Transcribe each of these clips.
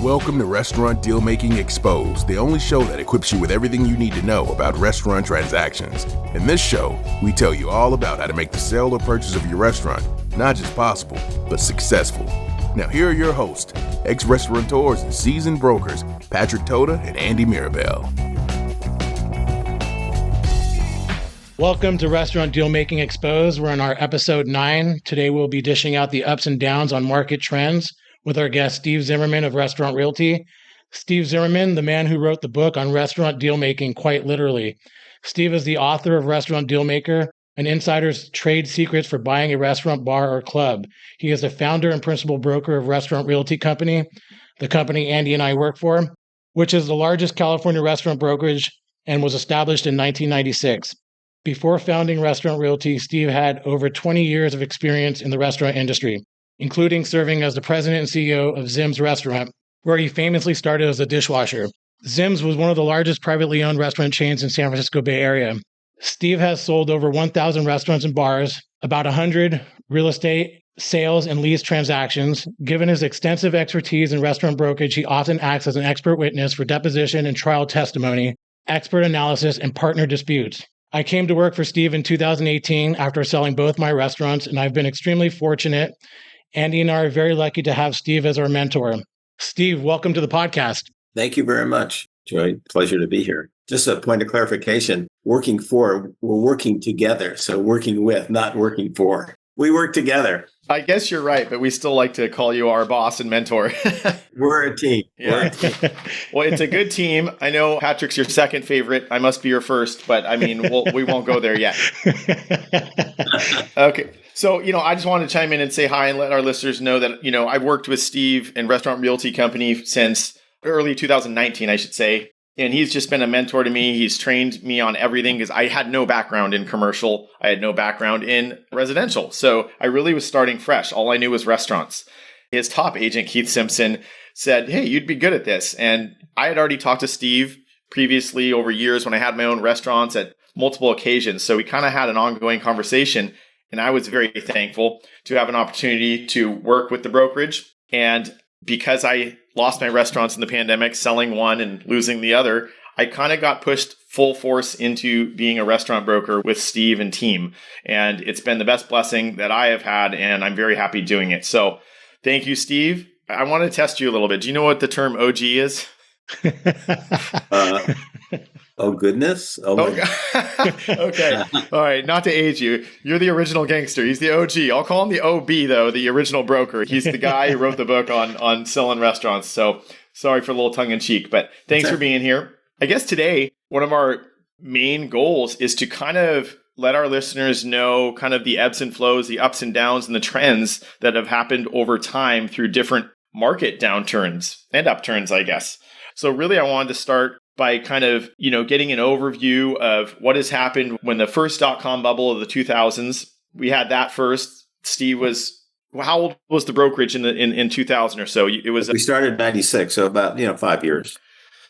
Welcome to Restaurant Dealmaking Exposed, the only show that equips you with everything you need to know about restaurant transactions. In this show, we tell you all about how to make the sale or purchase of your restaurant not just possible, but successful. Now here are your hosts, ex-restaurateurs and seasoned brokers, Patrick Toda and Andy Mirabel. Welcome to Restaurant Dealmaking Exposed. We're on our episode 9. Today we'll be dishing out the ups and downs on market trends with our guest, Steve Zimmerman of Restaurant Realty. Steve Zimmerman, the man who wrote the book on restaurant dealmaking, quite literally. Steve is the author of Restaurant Dealmaker, an insider's trade secrets for buying a restaurant, bar, or club. He is the founder and principal broker of Restaurant Realty Company, the company Andy and I work for, which is the largest California restaurant brokerage and was established in 1996. Before founding Restaurant Realty, Steve had over 20 years of experience in the restaurant industry, including serving as the president and CEO of Zim's Restaurant, where he famously started as a dishwasher. Zim's was one of the largest privately owned restaurant chains in San Francisco Bay Area. Steve has sold over 1,000 restaurants and bars, about 100 real estate sales and lease transactions. Given his extensive expertise in restaurant brokerage, he often acts as an expert witness for deposition and trial testimony, expert analysis, and partner disputes. I came to work for Steve in 2018 after selling both my restaurants, and I've been extremely fortunate. Andy and I are very lucky to have Steve as our mentor. Steve, welcome to the podcast. Thank you very much, Joy. Pleasure to be here. Just a point of clarification, we're working together. So working with, not working for. We work together. I guess you're right, but we still like to call you our boss and mentor. We're a team. Yeah. We're a team. Well, it's a good team. I know Patrick's your second favorite. I must be your first, but I mean, we won't go there yet. Okay. So, I just wanted to chime in and say hi and let our listeners know that, I've worked with Steve in Restaurant Realty Company since early 2019, I should say. And he's just been a mentor to me. He's trained me on everything because I had no background in commercial. I had no background in residential. So I really was starting fresh. All I knew was restaurants. His top agent, Keith Simpson, said, "Hey, you'd be good at this." And I had already talked to Steve previously over years when I had my own restaurants at multiple occasions. So we kind of had an ongoing conversation. And I was very thankful to have an opportunity to work with the brokerage. And because I lost my restaurants in the pandemic, selling one and losing the other, I kind of got pushed full force into being a restaurant broker with Steve and team. And it's been the best blessing that I have had, and I'm very happy doing it. So thank you, Steve. I want to test you a little bit. Do you know what the term OG is? Oh, goodness. Oh, my God. Okay. All right. Not to age you. You're the original gangster. He's the OG. I'll call him the OB, though, the original broker. He's the guy who wrote the book on selling restaurants. So sorry for a little tongue in cheek, but thanks for being here. I guess today, one of our main goals is to kind of let our listeners know kind of the ebbs and flows, the ups and downs, and the trends that have happened over time through different market downturns and upturns, I guess. So really, I wanted to start by kind of, getting an overview of what has happened when the first .com bubble of the 2000s. We had that first. Steve how old was the brokerage in 2000 or so? We started in 96, so about, 5 years.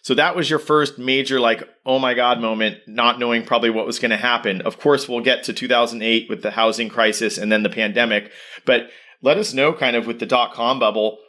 So that was your first major, oh my God moment, not knowing probably what was going to happen. Of course, we'll get to 2008 with the housing crisis and then the pandemic. But let us know kind of with the .com bubble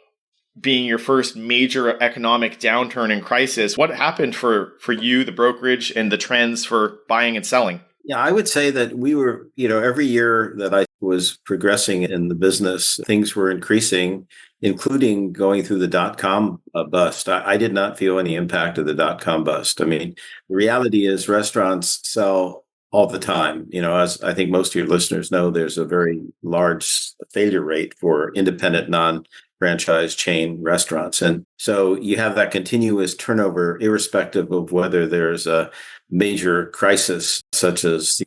being your first major economic downturn and crisis, what happened for you, the brokerage, and the trends for buying and selling? Yeah, I would say that we were, every year that I was progressing in the business, things were increasing, including going through the .com bust. I did not feel any impact of the .com bust. I mean, the reality is restaurants sell all the time. As I think most of your listeners know, there's a very large failure rate for independent, non-franchise chain restaurants. And so you have that continuous turnover, irrespective of whether there's a major crisis such as,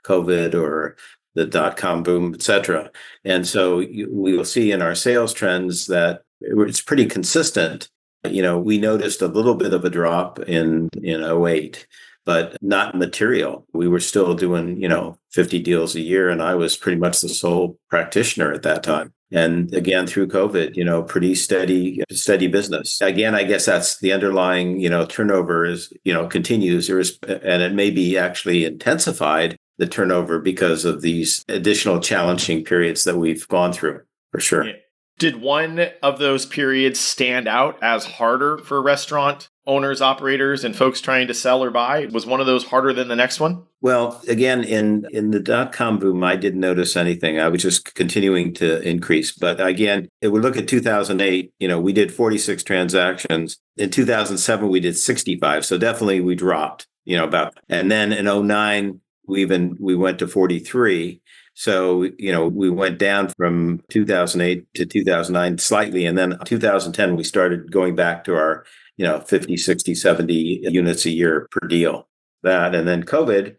COVID or the .com boom, et cetera. And so we will see in our sales trends that it's pretty consistent. We noticed a little bit of a drop in 08, but not material. We were still doing, 50 deals a year, and I was pretty much the sole practitioner at that time. And again, through COVID, pretty steady business. Again, I guess that's the underlying, turnover is, continues, and it may be actually intensified, the turnover, because of these additional challenging periods that we've gone through, for sure. Yeah. Did one of those periods stand out as harder for restaurant owners, operators, and folks trying to sell or buy? Was one of those harder than the next one? Well, again, in the dot-com boom, I didn't notice anything. I was just continuing to increase. But again, if we look at 2008, we did 46 transactions. In 2007, we did 65. So definitely we dropped, about. And then in '09, we went to 43. So, we went down from 2008 to 2009 slightly. And then 2010, we started going back to our, 50, 60, 70 units a year per deal. That. And then COVID,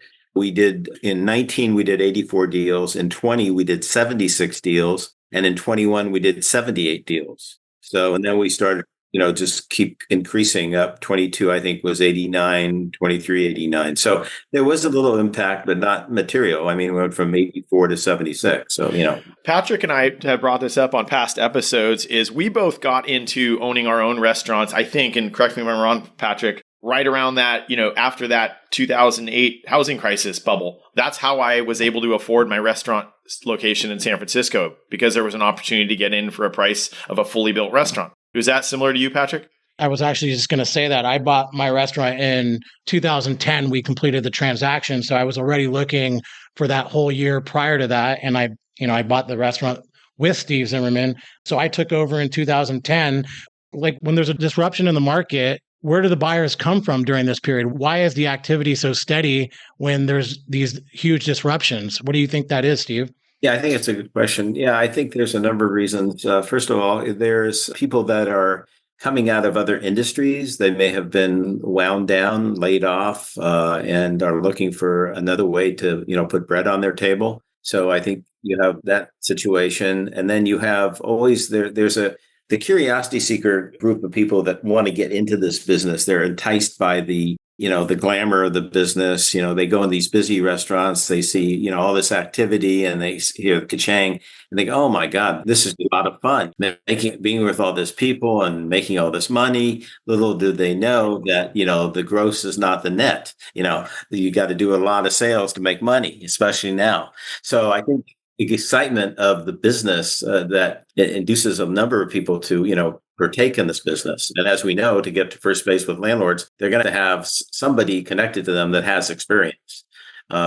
in 19, we did 84 deals. In 20, we did 76 deals. And in 21, we did 78 deals. So, and then we started, just keep increasing up. 22, I think, was 89, 23, 89. So there was a little impact, but not material. I mean, we went from 84 to 76. So, Patrick and I have brought this up on past episodes, is we both got into owning our own restaurants, I think, and correct me if I'm wrong, Patrick, right around that, after that 2008 housing crisis bubble. That's how I was able to afford my restaurant location in San Francisco, because there was an opportunity to get in for a price of a fully built restaurant. Was that similar to you, Patrick? I was actually just going to say that I bought my restaurant in 2010. We completed the transaction. So I was already looking for that whole year prior to that. And I bought the restaurant with Steve Zimmerman. So I took over in 2010. Like, when there's a disruption in the market, where do the buyers come from during this period? Why is the activity so steady when there's these huge disruptions? What do you think that is, Steve? Yeah, I think it's a good question. Yeah, I think there's a number of reasons. First of all, there's people that are coming out of other industries. They may have been wound down, laid off, and are looking for another way to, put bread on their table. So I think you have that situation. And then you have always there's the curiosity seeker group of people that want to get into this business. They're enticed by the glamour of the business. They go in these busy restaurants, they see, all this activity, and they hear ka-chang and think, oh my God, this is a lot of fun. They're being with all this people and making all this money. Little do they know that, the gross is not the net. You got to do a lot of sales to make money, especially now. So I think the excitement of the business that it induces a number of people to, partake in this business. And as we know, to get to first base with landlords, they're going to have somebody connected to them that has experience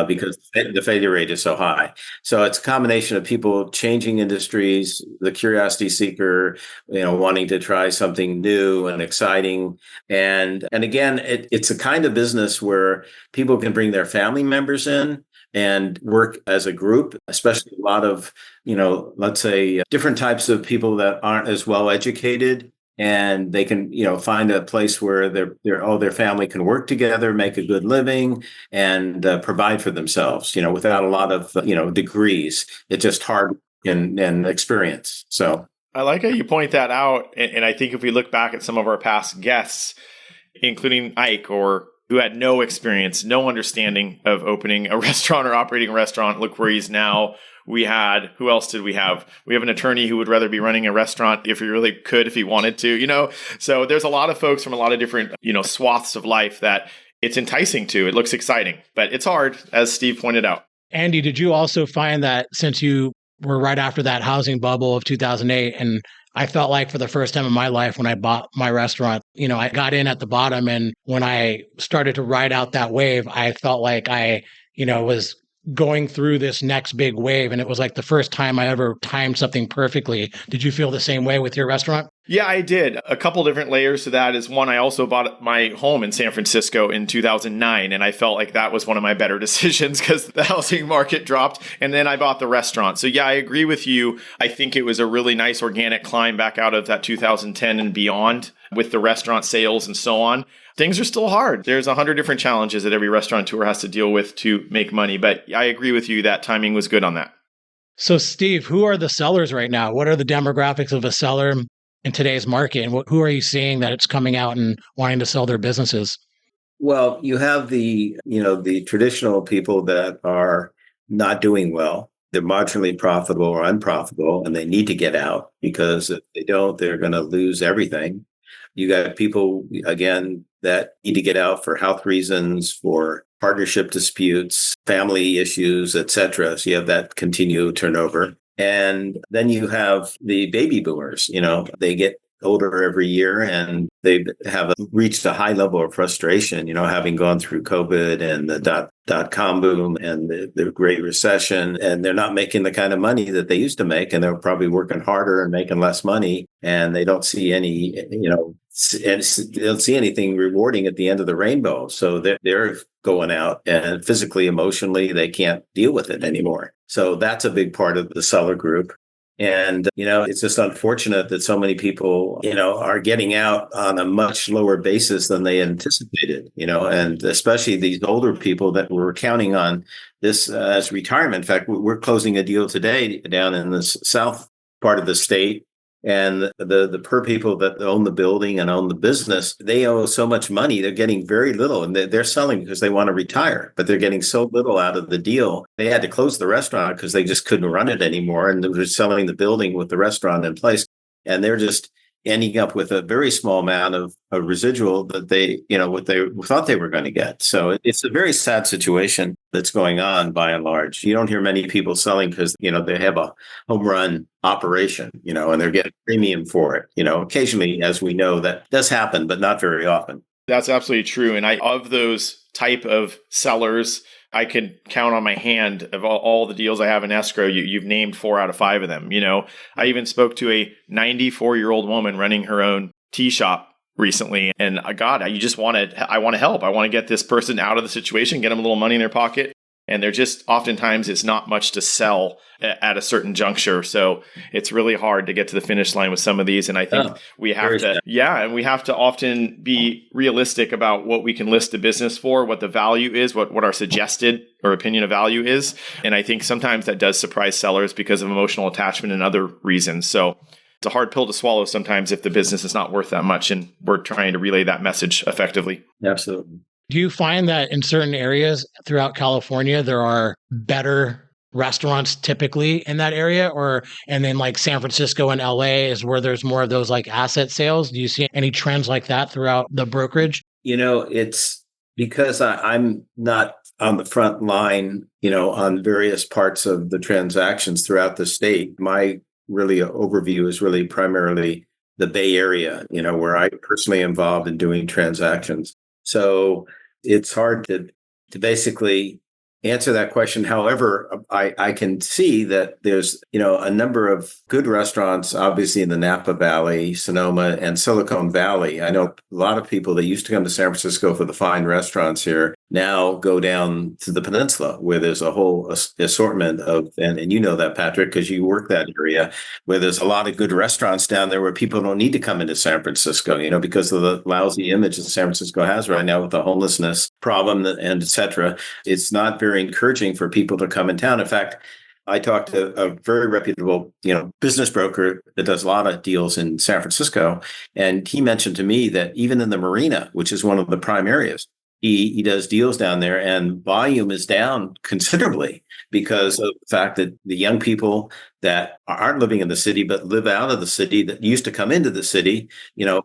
because the failure rate is so high. So it's a combination of people changing industries, the curiosity seeker, wanting to try something new and exciting. And again, it's a kind of business where people can bring their family members in and work as a group, especially a lot of, let's say different types of people that aren't as well educated, and they can, find a place where their family can work together, make a good living, and provide for themselves, without a lot of, degrees. It's just hard and experience. So I like how you point that out. And I think if we look back at some of our past guests, including Ike, who had no experience, no understanding of opening a restaurant or operating a restaurant. Look where he's now. Who else did we have? We have an attorney who would rather be running a restaurant if he really could, if he wanted to, So there's a lot of folks from a lot of different, swaths of life that it's enticing to. It looks exciting, but it's hard, as Steve pointed out. Andy, did you also find that since you were right after that housing bubble of 2008, and I felt like for the first time in my life when I bought my restaurant, I got in at the bottom, and when I started to ride out that wave, I felt like I, was going through this next big wave, and it was like the first time I ever timed something perfectly. Did you feel the same way with your restaurant? Yeah, I did. A couple different layers to that is, one, I also bought my home in San Francisco in 2009, and I felt like that was one of my better decisions because the housing market dropped, and then I bought the restaurant. So yeah, I agree with you. I think it was a really nice organic climb back out of that 2010 and beyond with the restaurant sales and so on. Things are still hard. There's 100 different challenges that every restaurateur has to deal with to make money, but I agree with you that timing was good on that. So Steve, who are the sellers right now? What are the demographics of a seller in today's market? And who are you seeing that it's coming out and wanting to sell their businesses? Well, you have the traditional people that are not doing well. They're marginally profitable or unprofitable, and they need to get out because if they don't, they're going to lose everything. You got people, again, that need to get out for health reasons, for partnership disputes, family issues, et cetera. So you have that continued turnover. And then you have the baby boomers, they get older every year and they have reached a high level of frustration, having gone through COVID and the dot-com boom and the Great Recession, and they're not making the kind of money that they used to make, and they're probably working harder and making less money, and they don't see any, and they don't see anything rewarding at the end of the rainbow. So they're going out and physically, emotionally, they can't deal with it anymore. So that's a big part of the seller group. And, it's just unfortunate that so many people, are getting out on a much lower basis than they anticipated, and especially these older people that were counting on this as retirement. In fact, we're closing a deal today down in the south part of the state. And the per people that own the building and own the business, they owe so much money. They're getting very little, and they're selling because they want to retire, but they're getting so little out of the deal. They had to close the restaurant because they just couldn't run it anymore. And they're selling the building with the restaurant in place. And they're just ending up with a very small amount of a residual that they, what they thought they were going to get. So it's a very sad situation that's going on by and large. You don't hear many people selling because, they have a home run operation, and they're getting premium for it. Occasionally, as we know, that does happen, but not very often. That's absolutely true. And of those type of sellers, I could count on my hand of all the deals I have in escrow. You've named 4 out of 5 of them. I even spoke to a 94-year-old woman running her own tea shop recently. And God, I want to help. I want to get this person out of the situation, get them a little money in their pocket. And they're just, oftentimes it's not much to sell at a certain juncture. So it's really hard to get to the finish line with some of these. And I think we have to often be realistic about what we can list the business for, what the value is, what our suggested or opinion of value is. And I think sometimes that does surprise sellers because of emotional attachment and other reasons. So it's a hard pill to swallow sometimes if the business is not worth that much. And we're trying to relay that message effectively. Absolutely. Do you find that in certain areas throughout California, there are better restaurants typically in that area, and then like San Francisco and LA is where there's more of those like asset sales? Do you see any trends like that throughout the brokerage? It's because I'm not on the front line, on various parts of the transactions throughout the state. My really overview is really primarily the Bay Area, where I personally involved in doing transactions. So it's hard to basically answer that question. However, I can see that there's, a number of good restaurants, obviously in the Napa Valley, Sonoma, and Silicon Valley. I know a lot of people that used to come to San Francisco for the fine restaurants here now go down to the peninsula where there's a whole assortment of, and you know that, Patrick, because you work that area, where there's a lot of good restaurants down there where people don't need to come into San Francisco, because of the lousy image that San Francisco has right now with the homelessness problem and et cetera. It's not very encouraging for people to come in town. In fact, I talked to a very reputable, business broker that does a lot of deals in San Francisco. And he mentioned to me that even in the marina, which is one of the prime areas, he does deals down there and volume is down considerably because of the fact that the young people that aren't living in the city, but live out of the city that used to come into the city,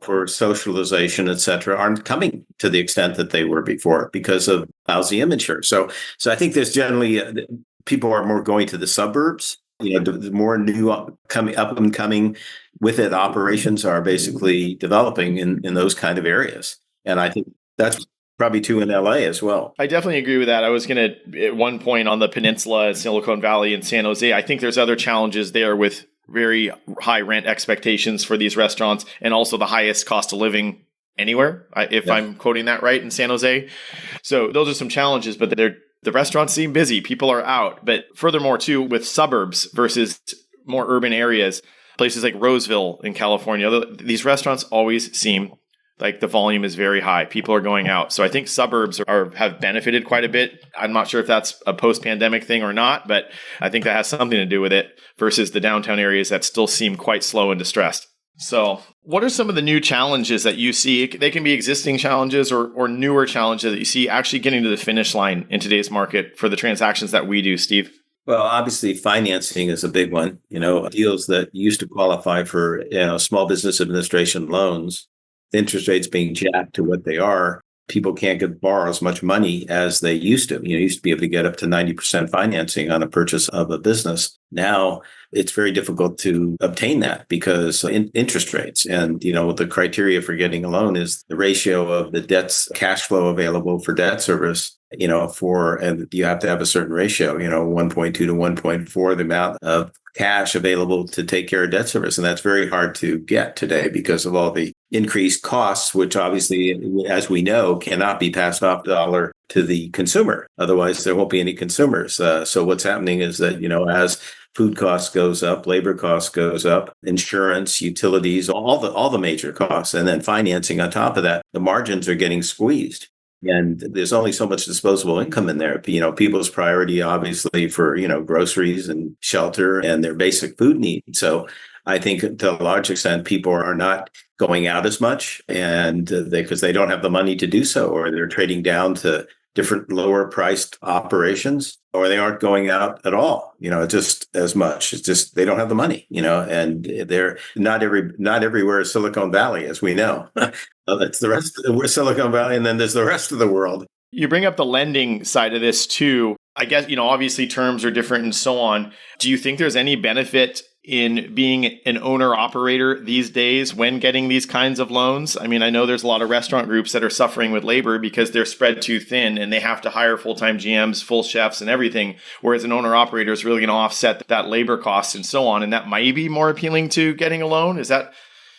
for socialization, et cetera, aren't coming to the extent that they were before because of lousy image here. So I think there's generally people are more going to the suburbs. The more new up and coming with it operations are basically developing in those kind of areas. And I think that's probably true in LA as well. I definitely agree with that. I was going to, at one point on the peninsula, Silicon Valley and San Jose, I think there's other challenges there with very high rent expectations for these restaurants and also the highest cost of living anywhere, I'm quoting that right, in San Jose. So those are some challenges, but the restaurants seem busy. People are out. But furthermore, too, with suburbs versus more urban areas, places like Roseville in California, these restaurants always seem like the volume is very high. People are going out. So I think suburbs have benefited quite a bit. I'm not sure if that's a post-pandemic thing or not, but I think that has something to do with it versus the downtown areas that still seem quite slow and distressed. So what are some of the new challenges that you see? They can be existing challenges or newer challenges that you see actually getting to the finish line in today's market for the transactions that we do, Steve? Well, obviously, financing is a big one. Deals that used to qualify for small business administration loans, interest rates being jacked to what they are, people can't borrow as much money as they used to. You used to be able to get up to 90% financing on a purchase of a business. Now it's very difficult to obtain that because interest rates and, the criteria for getting a loan is the ratio of the debt's cash flow available for debt service, and you have to have a certain ratio, 1.2 to 1.4, the amount of cash available to take care of debt service. And that's very hard to get today because of all the increased costs, which obviously, as we know, cannot be passed off dollar to the consumer. Otherwise, there won't be any consumers. So what's happening is that, as food costs goes up, labor costs goes up, insurance, utilities, all the major costs, and then financing on top of that, the margins are getting squeezed. And there's only so much disposable income in there. People's priority, obviously, for, groceries and shelter and their basic food needs. So I think to a large extent, people are not going out as much and because they don't have the money to do so, or they're trading down to different lower priced operations, or they aren't going out at all, just as much. It's just they don't have the money, and they're not everywhere is Silicon Valley, as we know. It's the rest of Silicon Valley, and then there's the rest of the world. You bring up the lending side of this too. I guess, obviously terms are different and so on. Do you think there's any benefit in being an owner operator these days when getting these kinds of loans? I mean, I know there's a lot of restaurant groups that are suffering with labor because they're spread too thin and they have to hire full-time GMs, full chefs and everything. Whereas an owner operator is really going to offset that labor cost and so on. And that might be more appealing to getting a loan. Is that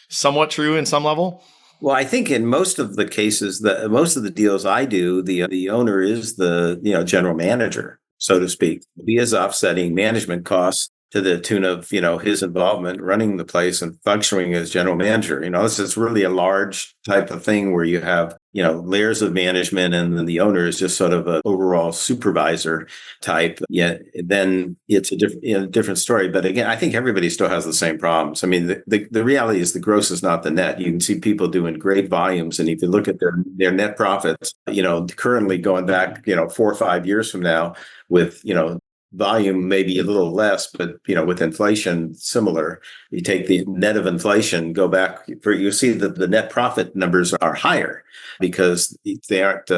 somewhat true in some level? Well, I think in most of the cases, most of the deals I do, the owner is the general manager, so to speak. He is offsetting management costs to the tune of his involvement running the place and functioning as general manager. This is really a large type of thing where you have layers of management, and then the owner is just sort of an overall supervisor type. Yet then it's a different story. But again, I think everybody still has the same problems. I mean, the reality is the gross is not the net. You can see people doing great volumes, and if you look at their net profits, currently going back 4 or 5 years from now with volume maybe a little less, but with inflation similar. You take the net of inflation, go back you see that the net profit numbers are higher because they aren't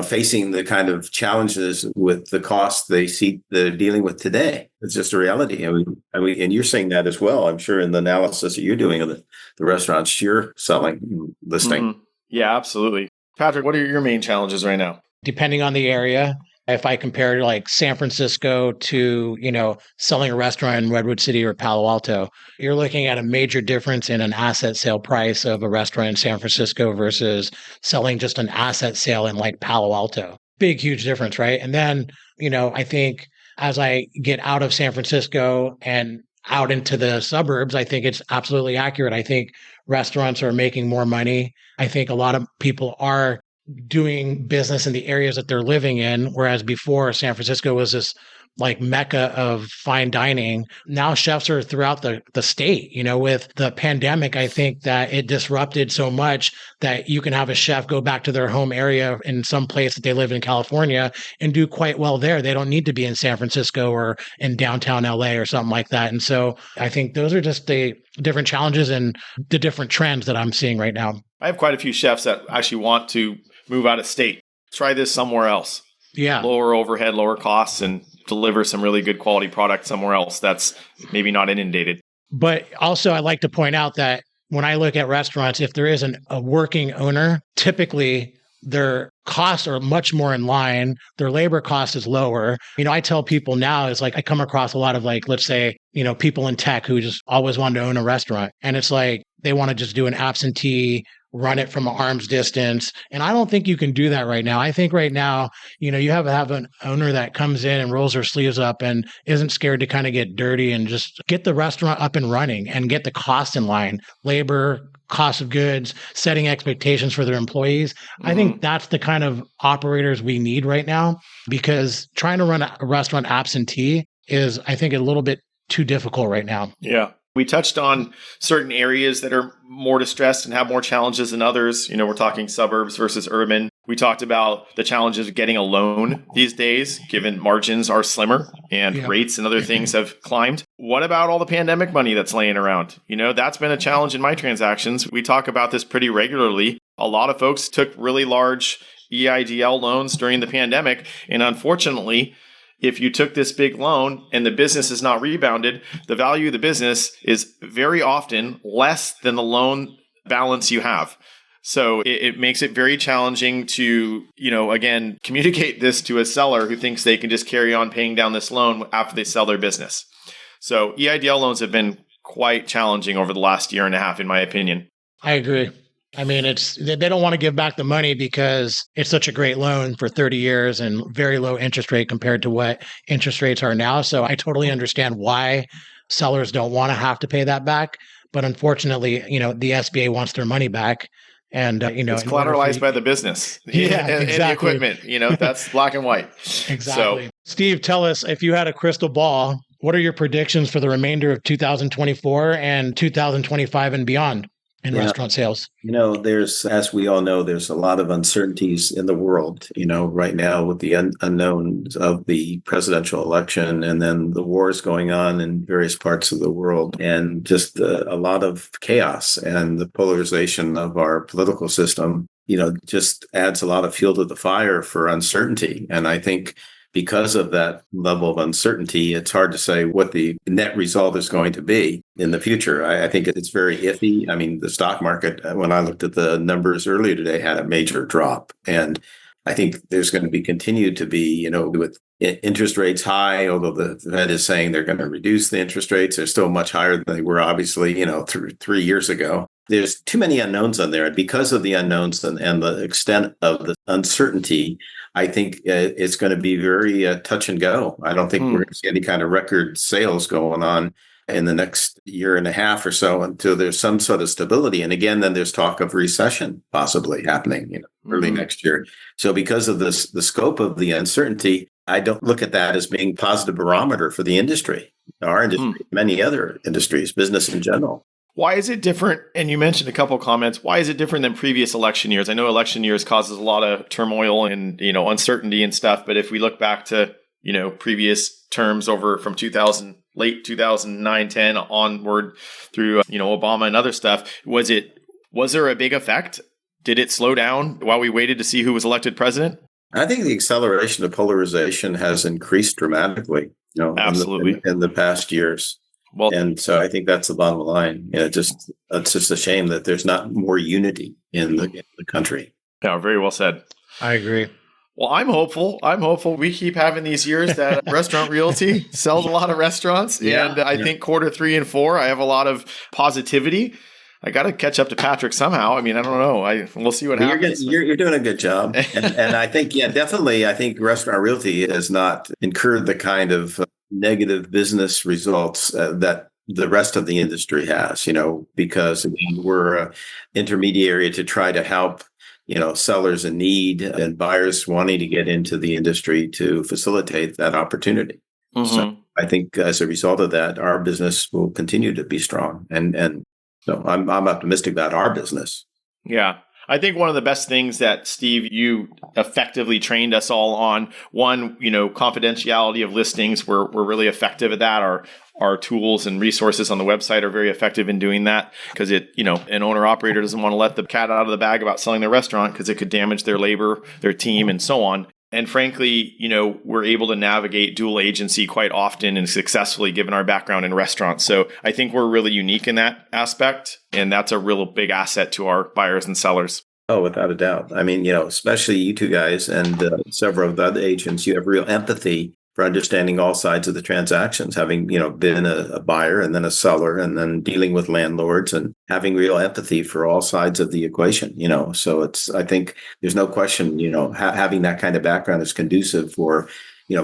facing the kind of challenges with the costs they're dealing with today. It's just a reality. And you're seeing that as well, I'm sure, in the analysis that you're doing of the restaurants you're selling, listing. Mm-hmm. Yeah, absolutely. Patrick, what are your main challenges right now? Depending on the area, if I compare like San Francisco to, selling a restaurant in Redwood City or Palo Alto, you're looking at a major difference in an asset sale price of a restaurant in San Francisco versus selling just an asset sale in like Palo Alto. Big, huge difference, right? And then, I think as I get out of San Francisco and out into the suburbs, I think it's absolutely accurate. I think restaurants are making more money. I think a lot of people are doing business in the areas that they're living in, whereas before San Francisco was this like mecca of fine dining. Now chefs are throughout the state. With the pandemic, I think that it disrupted so much that you can have a chef go back to their home area in some place that they live in California and do quite well there. They don't need to be in San Francisco or in downtown LA or something like that. And so I think those are just the different challenges and the different trends that I'm seeing right now. I have quite a few chefs that actually want to move out of state. Try this somewhere else. Yeah. Lower overhead, lower costs, and deliver some really good quality product somewhere else that's maybe not inundated. But also, I like to point out that when I look at restaurants, if there isn't a working owner, typically their costs are much more in line. Their labor cost is lower. I tell people now, it's like I come across a lot of like, let's say, people in tech who just always wanted to own a restaurant. And it's like they want to just do an absentee, run it from an arm's distance. And I don't think you can do that right now. I think right now, you have to have an owner that comes in and rolls their sleeves up and isn't scared to kind of get dirty and just get the restaurant up and running and get the cost in line, labor, cost of goods, setting expectations for their employees. Mm-hmm. I think that's the kind of operators we need right now, because trying to run a restaurant absentee is, I think, a little bit too difficult right now. Yeah. We touched on certain areas that are more distressed and have more challenges than others. We're talking suburbs versus urban. We talked about the challenges of getting a loan these days, given margins are slimmer and rates and other things have climbed. What about all the pandemic money that's laying around? That's been a challenge in my transactions. We talk about this pretty regularly. A lot of folks took really large EIDL loans during the pandemic. And unfortunately, if you took this big loan and the business is not rebounded, the value of the business is very often less than the loan balance you have. So it makes it very challenging to, again, communicate this to a seller who thinks they can just carry on paying down this loan after they sell their business. So EIDL loans have been quite challenging over the last year and a half, in my opinion. I agree. I mean, they don't want to give back the money because it's such a great loan for 30 years and very low interest rate compared to what interest rates are now. So I totally understand why sellers don't want to have to pay that back. But unfortunately, the SBA wants their money back. And, it's collateralized by the business yeah, and the exactly. equipment. That's black and white. Exactly. So, Steve, tell us, if you had a crystal ball, what are your predictions for the remainder of 2024 and 2025 and beyond in restaurant sales? As we all know, there's a lot of uncertainties in the world, right now with the unknowns of the presidential election and then the wars going on in various parts of the world and just a lot of chaos, and the polarization of our political system, just adds a lot of fuel to the fire for uncertainty. And I think because of that level of uncertainty, it's hard to say what the net result is going to be in the future. I think it's very iffy. I mean, the stock market, when I looked at the numbers earlier today, had a major drop. And I think there's going to be continued to be, with interest rates high, although the Fed is saying they're going to reduce the interest rates, they're still much higher than they were, obviously, 3 years ago. There's too many unknowns on there. And because of the unknowns and the extent of the uncertainty, I think it's going to be very touch and go. I don't think we're going to see any kind of record sales going on in the next year and a half or so until there's some sort of stability. And again, then there's talk of recession possibly happening early next year. So because of the scope of the uncertainty, I don't look at that as being a positive barometer for the industry, our industry, many other industries, business in general. Why is it different? And you mentioned a couple of comments. Why is it different than previous election years? I know election years causes a lot of turmoil and, uncertainty and stuff. But if we look back to, previous terms over from late 2009, 10 onward through, Obama and other stuff, was there a big effect? Did it slow down while we waited to see who was elected president? I think the acceleration of polarization has increased dramatically, absolutely in the past years. Well, and so I think that's the bottom line. It's just a shame that there's not more unity in the country. Yeah, very well said. I agree. Well, I'm hopeful. We keep having these years that Restaurant Realty sells a lot of restaurants. Yeah, and I think quarter 3 and 4, I have a lot of positivity. I got to catch up to Patrick somehow. I mean, I don't know. We'll see what happens. You're doing a good job. And I think, definitely, I think Restaurant Realty has not incurred the kind of negative business results that the rest of the industry has, because we're an intermediary to try to help, sellers in need and buyers wanting to get into the industry to facilitate that opportunity. So I think as a result of that, our business will continue to be strong. And so I'm optimistic about our business. Yeah. I think one of the best things that, Steve, you effectively trained us all on, one, confidentiality of listings. We're really effective at that. Our tools and resources on the website are very effective in doing that because an owner-operator doesn't want to let the cat out of the bag about selling their restaurant because it could damage their labor, their team, and so on. And frankly, we're able to navigate dual agency quite often and successfully given our background in restaurants. So I think we're really unique in that aspect. And that's a real big asset to our buyers and sellers. Oh, without a doubt. I mean, especially you two guys and several of the other agents, you have real empathy for understanding all sides of the transactions, having, been a buyer and then a seller and then dealing with landlords and having real empathy for all sides of the equation, So I think there's no question, having that kind of background is conducive for,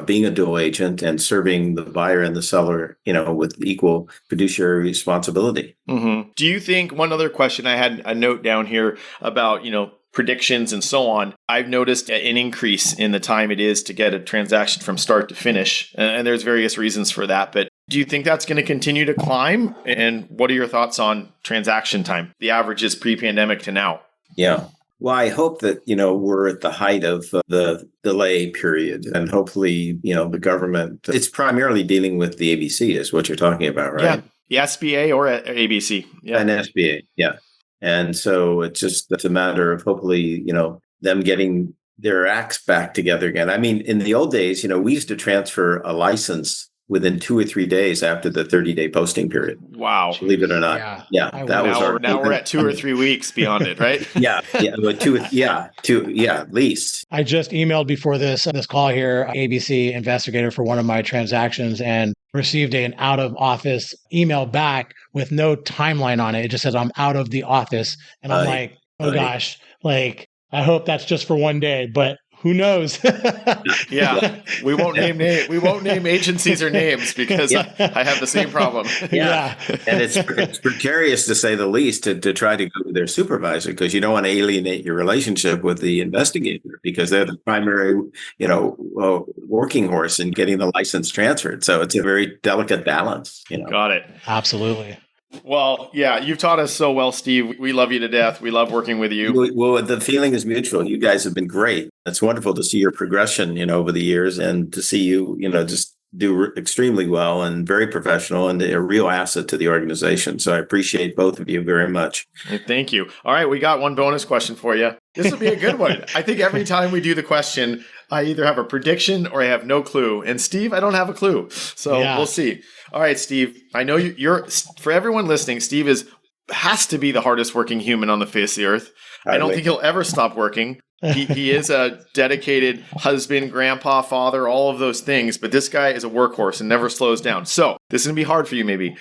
being a dual agent and serving the buyer and the seller, with equal fiduciary responsibility. Mm-hmm. Do you think, one other question, I had a note down here about, predictions and so on. I've noticed an increase in the time it is to get a transaction from start to finish. And there's various reasons for that. But do you think that's going to continue to climb? And what are your thoughts on transaction time? The averages pre-pandemic to now. Yeah. Well, I hope that, we're at the height of the delay period. And hopefully, the government, it's primarily dealing with the ABC is what you're talking about, right? Yeah. The SBA or ABC. Yeah. And SBA. Yeah. And so it's a matter of hopefully, them getting their acts back together again. I mean, in the old days, we used to transfer a license within 2 or 3 days after the 30-day posting period. Wow. Believe it or not. Yeah. That was now we're at 2 or 3 weeks beyond it, right? At least. I just emailed before this call here, ABC investigator for one of my transactions, and received an out of office email back with no timeline on it. It just says I'm out of the office. And I'm like, oh gosh, like, I hope that's just for one day, but who knows? Yeah, we won't name agencies or names because I have the same problem. Yeah. And it's precarious to say the least to try to go to their supervisor, because you don't want to alienate your relationship with the investigator, because they're the primary, working horse in getting the license transferred. So it's a very delicate balance. Got it. Absolutely. Well, yeah, you've taught us so well, Steve. We love you to death. We love working with you. Well, the feeling is mutual. You guys have been great. It's wonderful to see your progression, over the years, and to see you, just do extremely well and very professional and a real asset to the organization. So I appreciate both of you very much. Thank you. All right, we got one bonus question for you. This will be a good one. I think every time we do the question, I either have a prediction or I have no clue. And Steve, I don't have a clue. So We'll see. All right, Steve, I know you're for everyone listening, Steve has to be the hardest working human on the face of the earth. I don't think he'll ever stop working. He is a dedicated husband, grandpa, father, all of those things. But this guy is a workhorse and never slows down. So this is going to be hard for you maybe.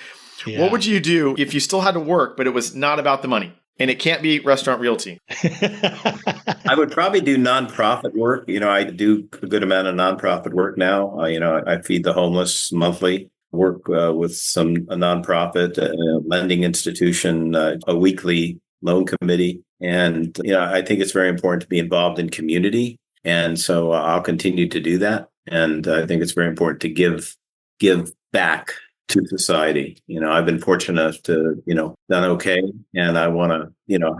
Yeah. What would you do if you still had to work, but it was not about the money? And it can't be Restaurant Realty. I would probably do nonprofit work. I do a good amount of nonprofit work now. I feed the homeless monthly, work with a nonprofit, a lending institution, a weekly loan committee. And, I think it's very important to be involved in community. And so I'll continue to do that. And I think it's very important to give back to society. I've been fortunate to, done okay. And I want to,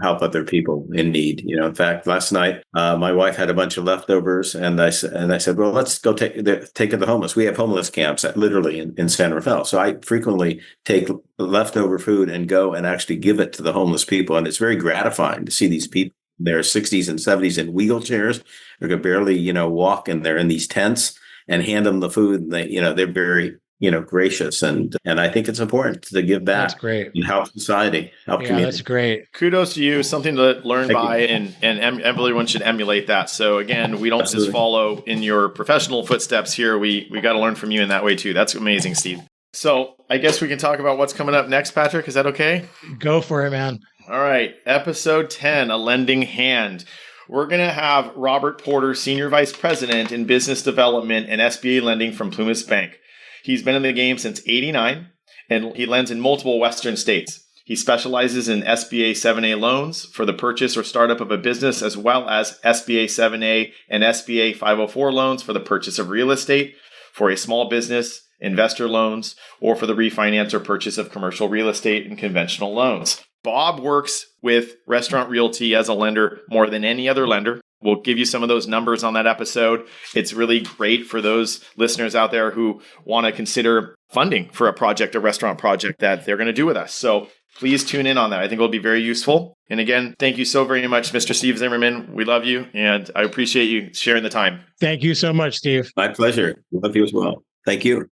help other people in need. In fact, last night, my wife had a bunch of leftovers, and I said, well, let's go take to the homeless. We have homeless camps literally in San Rafael. So I frequently take leftover food and go and actually give it to the homeless people. And it's very gratifying to see these people in their 60s and 70s in wheelchairs, or can barely, walk, and they're in these tents, and hand them the food. And they're very, gracious. And I think it's important to give back. That's great. And help society, help community. That's great. Kudos to you. Something to learn by, and everyone should emulate that. So again, we don't just follow in your professional footsteps here. We got to learn from you in that way too. That's amazing, Steve. So I guess we can talk about what's coming up next, Patrick. Is that okay? Go for it, man. All right. Episode 10, A Lending Hand. We're going to have Robert Porter, Senior Vice President in Business Development and SBA Lending from Plumas Bank. He's been in the game since '89, and he lends in multiple Western states. He specializes in SBA 7A loans for the purchase or startup of a business, as well as SBA 7A and SBA 504 loans for the purchase of real estate, for a small business, investor loans, or for the refinance or purchase of commercial real estate and conventional loans. Bob works with Restaurant Realty as a lender more than any other lender. We'll give you some of those numbers on that episode. It's really great for those listeners out there who want to consider funding for a restaurant project that they're going to do with us. So please tune in on that. I think it'll be very useful. And again, thank you so very much, Mr. Steve Zimmerman. We love you, and I appreciate you sharing the time. Thank you so much, Steve. My pleasure. Love you as well. Thank you.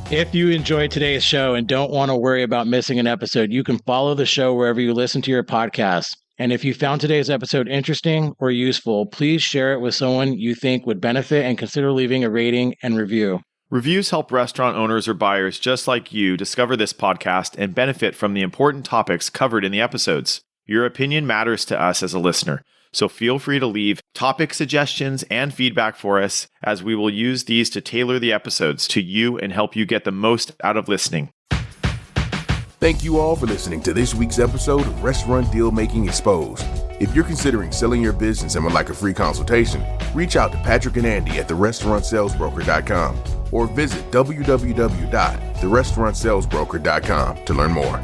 If you enjoyed today's show and don't want to worry about missing an episode, you can follow the show wherever you listen to your podcasts. And if you found today's episode interesting or useful, please share it with someone you think would benefit, and consider leaving a rating and review. Reviews help restaurant owners or buyers just like you discover this podcast and benefit from the important topics covered in the episodes. Your opinion matters to us as a listener, so feel free to leave topic suggestions and feedback for us, as we will use these to tailor the episodes to you and help you get the most out of listening. Thank you all for listening to this week's episode of Restaurant Deal Making Exposed. If you're considering selling your business and would like a free consultation, reach out to Patrick and Andy at therestaurantsalesbroker.com or visit www.therestaurantsalesbroker.com to learn more.